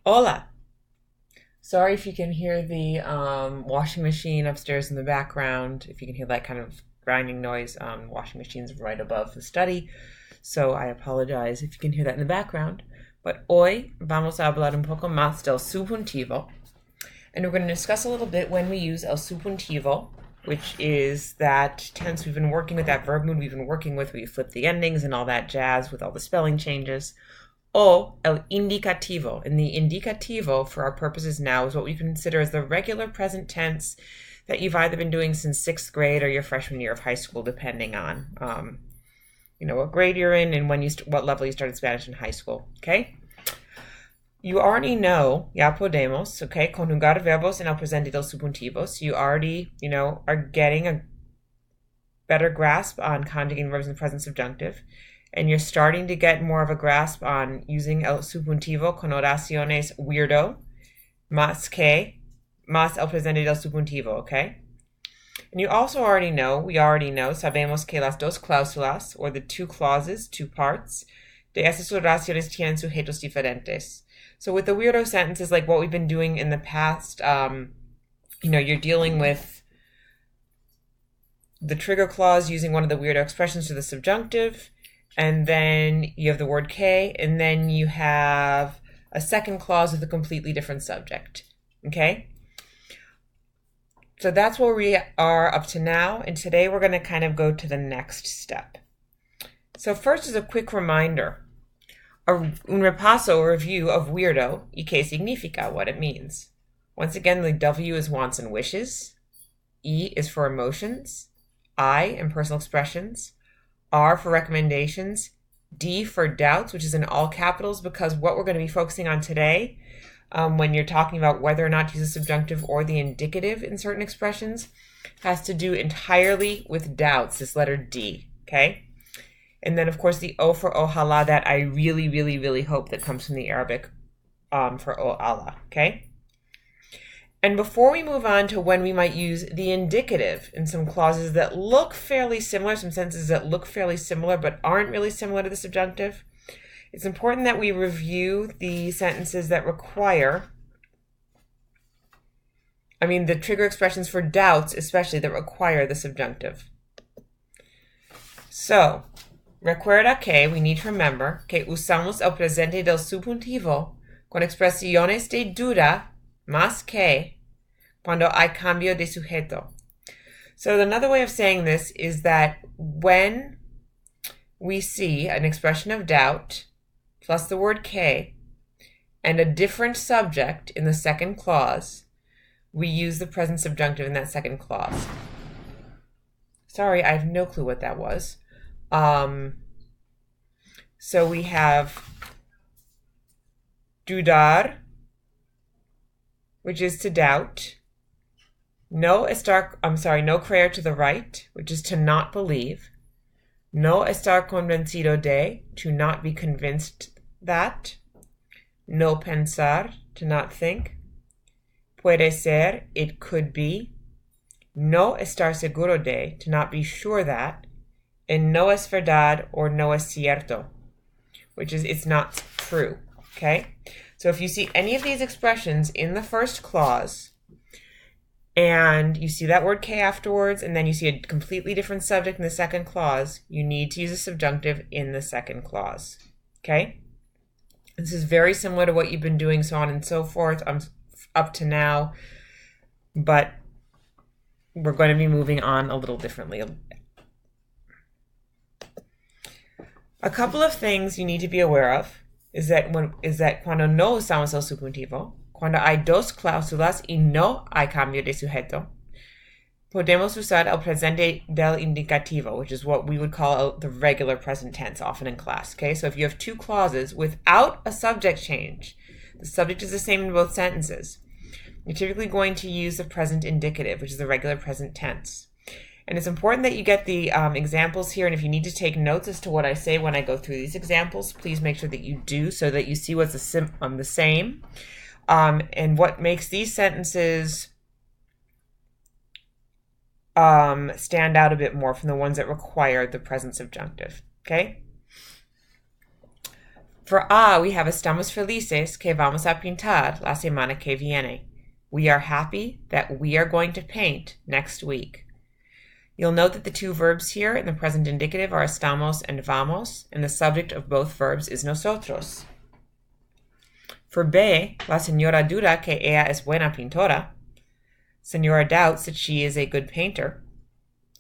Hola. Sorry if you can hear the washing machine upstairs in the background. If you can hear that kind of grinding noise, washing machine's right above the study. So I apologize if you can hear that in the background. But hoy vamos a hablar un poco más del subjuntivo. And we're going to discuss a little bit when we use el subjuntivo, which is that tense we've been working with, that verb mood we've been working with, where you flip the endings and all that jazz with all the spelling changes. O el indicativo. And the indicativo, for our purposes now, is what we consider as the regular present tense that you've either been doing since 6th grade or your freshman year of high school, depending on what grade you're in and what level you started Spanish in high school. Okay. You already know, ya podemos, okay, conjugar verbos en el presente del subjuntivo. So you already, are getting a better grasp on conjugating verbs in the present subjunctive. And you're starting to get more of a grasp on using el subjuntivo con oraciones weirdo, más el presente del subjuntivo, okay? And you also we already know, sabemos que las dos cláusulas, or the two clauses, two parts, de esas oraciones tienen sujetos diferentes. So with the weirdo sentences, like what we've been doing in the past, you're dealing with the trigger clause using one of the weirdo expressions to the subjunctive, and then you have the word que, and then you have a second clause with a completely different subject, okay? So that's where we are up to now, and today we're going to kind of go to the next step. So first is a quick reminder, un repaso, a review of weirdo, y qué significa, what it means. Once again, the W is wants and wishes, E is for emotions, I in personal expressions, R for recommendations, D for doubts, which is in all capitals because what we're going to be focusing on today, when you're talking about whether or not to use the subjunctive or the indicative in certain expressions, has to do entirely with doubts, this letter D, okay? And then, of course, the O for ojalá, that I really, really, really hope, that comes from the Arabic for o Allah, okay? And before we move on to when we might use the indicative in some clauses that look fairly similar, some sentences that look fairly similar but aren't really similar to the subjunctive, it's important that we review the sentences that the trigger expressions for doubts, especially, that require the subjunctive. So, recuerda que, we need to remember, que usamos el presente del subjuntivo con expresiones de duda más que cuando hay cambio de sujeto. So another way of saying this is that when we see an expression of doubt plus the word que and a different subject in the second clause, we use the present subjunctive in that second clause. Sorry, I have no clue what that was. So we have dudar, which is to doubt. No creer to the right, which is to not believe. No estar convencido de, to not be convinced that. No pensar, to not think. Puede ser, it could be. No estar seguro de, to not be sure that. And no es verdad, or no es cierto, which is it's not true, okay? So if you see any of these expressions in the first clause, and you see that word que afterwards, and then you see a completely different subject in the second clause, you need to use a subjunctive in the second clause, okay? This is very similar to what you've been doing, so on and so forth, up to now, but we're going to be moving on a little differently. A couple of things you need to be aware of is that cuando no usamos el subjuntivo, cuando hay dos cláusulas y no hay cambio de sujeto, podemos usar el presente del indicativo, which is what we would call the regular present tense, often in class, okay? So if you have two clauses without a subject change, the subject is the same in both sentences, you're typically going to use the present indicative, which is the regular present tense. And it's important that you get the examples here, and if you need to take notes as to what I say when I go through these examples, please make sure that you do so that you see what's the same. And what makes these sentences stand out a bit more from the ones that require the present subjunctive, okay? For we have estamos felices que vamos a pintar la semana que viene. We are happy that we are going to paint next week. You'll note that the two verbs here in the present indicative are estamos and vamos, and the subject of both verbs is nosotros. For B, la señora duda que ella es buena pintora. Señora doubts that she is a good painter.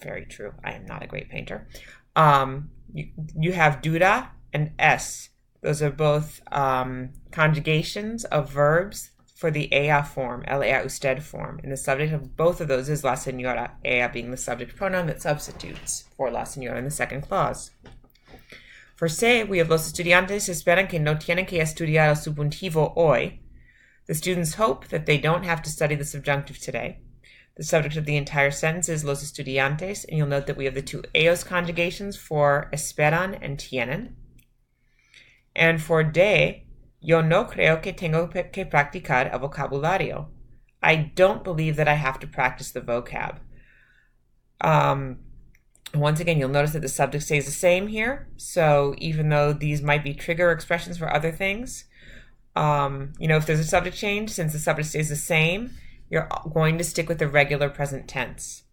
Very true. I am not a great painter. You have duda and es. Those are both conjugations of verbs for the ella form, el ella usted form. And the subject of both of those is la señora, ella being the subject pronoun that substitutes for la señora in the second clause. For se, we have los estudiantes esperan que no tienen que estudiar el subjuntivo hoy. The students hope that they don't have to study the subjunctive today. The subject of the entire sentence is los estudiantes, and you'll note that we have the two ellos conjugations for esperan and tienen. And for de, yo no creo que tengo que practicar el vocabulario. I don't believe that I have to practice the vocab. Once again, you'll notice that the subject stays the same here. So even though these might be trigger expressions for other things, if there's a subject change, since the subject stays the same, you're going to stick with the regular present tense.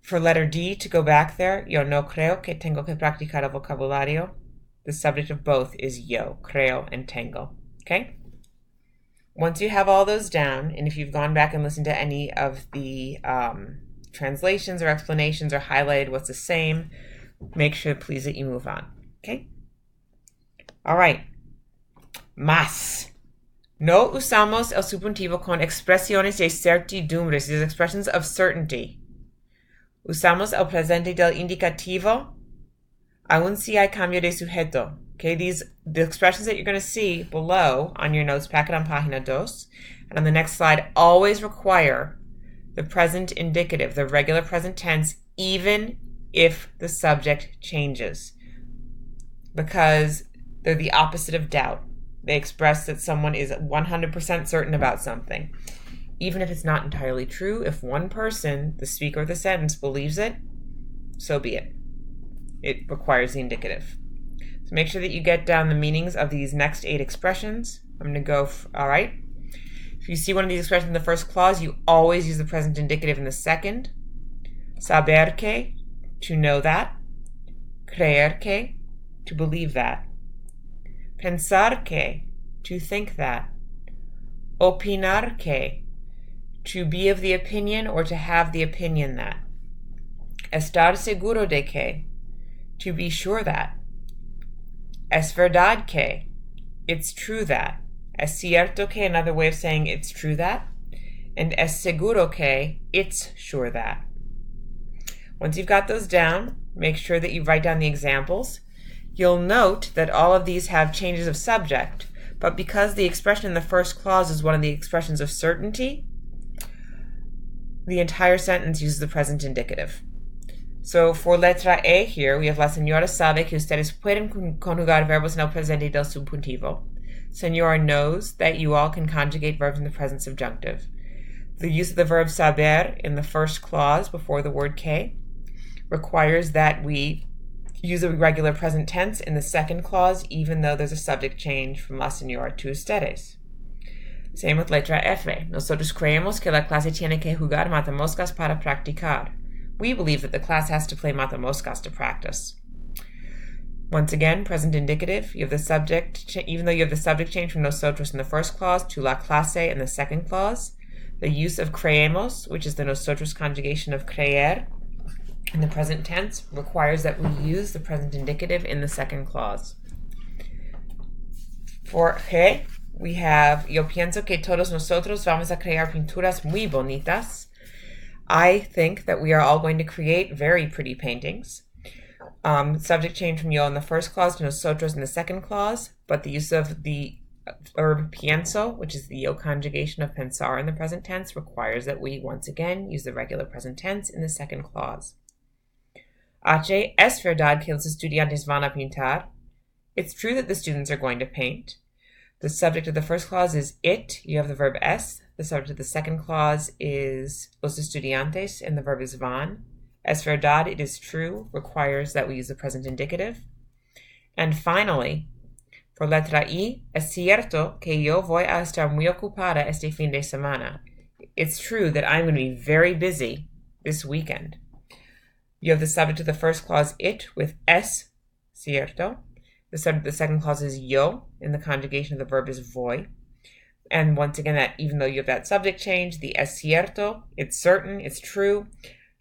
For letter D, to go back there, yo no creo que tengo que practicar el vocabulario. The subject of both is yo, creo, and tengo. Okay? Once you have all those down, and if you've gone back and listened to any of the translations or explanations or highlighted what's the same, make sure, please, that you move on. Okay? All right. Más. No usamos el subjuntivo con expresiones de certidumbres, these expressions of certainty. Usamos el presente del indicativo, aun si hay cambio de sujeto. Okay, the expressions that you're going to see below on your notes packet on página 2 and on the next slide always require the present indicative, the regular present tense, even if the subject changes, because they're the opposite of doubt. They express that someone is 100% certain about something. Even if it's not entirely true, if one person, the speaker of the sentence, believes it, so be it. It requires the indicative. So make sure that you get down the meanings of these next 8 expressions. I'm going to go, all right? If you see one of these expressions in the first clause, you always use the present indicative in the second. Saber que, to know that. Creer que, to believe that. Pensar que, to think that. Opinar que, to be of the opinion or to have the opinion that. Estar seguro de que, to be sure that. Es verdad que, it's true that. Es cierto que, another way of saying it's true that. And es seguro que, it's sure that. Once you've got those down, make sure that you write down the examples. You'll note that all of these have changes of subject, but because the expression in the first clause is one of the expressions of certainty, the entire sentence uses the present indicative. So for letra E here, we have la señora sabe que ustedes pueden conjugar verbos en el presente del subjuntivo. Señora knows that you all can conjugate verbs in the present subjunctive. The use of the verb saber in the first clause before the word que requires that we use a regular present tense in the second clause, even though there's a subject change from la señora to ustedes. Same with letra F. Nosotros creemos que la clase tiene que jugar matamoscas para practicar. We believe that the class has to play matamoscas to practice. Once again, present indicative, you have the subject, even though you have the subject change from nosotros in the first clause to la clase in the second clause, the use of creemos, which is the nosotros conjugation of creer, in the present tense requires that we use the present indicative in the second clause. For que, we have, yo pienso que todos nosotros vamos a crear pinturas muy bonitas. I think that we are all going to create very pretty paintings. Subject change from yo in the first clause to nosotros in the second clause, but the use of the verb pienso, which is the yo conjugation of pensar in the present tense, requires that we once again use the regular present tense in the second clause. H, es verdad que los estudiantes van a pintar. It's true that the students are going to paint. The subject of the first clause is it. You have the verb es. The subject of the second clause is los estudiantes, and the verb is van. Es verdad, it is true, requires that we use the present indicative. And finally, For letra I, es cierto que yo voy a estar muy ocupada este fin de semana. It's true that I'm going to be very busy this weekend. You have the subject of the first clause, it, with es cierto. The subject of the second clause is yo, and the conjugation of the verb is voy. And once again, that even though you have that subject change, the es cierto, it's certain, it's true,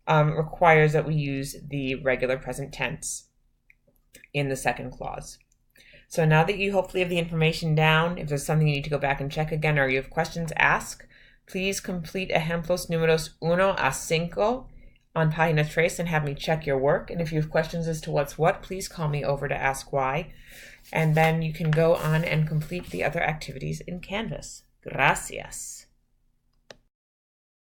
requires that we use the regular present tense in the second clause. So now that you hopefully have the information down, if there's something you need to go back and check again or you have questions, ask. Please complete ejemplos números 1 a 5 on página 3 and have me check your work. And if you have questions as to what's what, please call me over to ask why. And then you can go on and complete the other activities in Canvas. Gracias.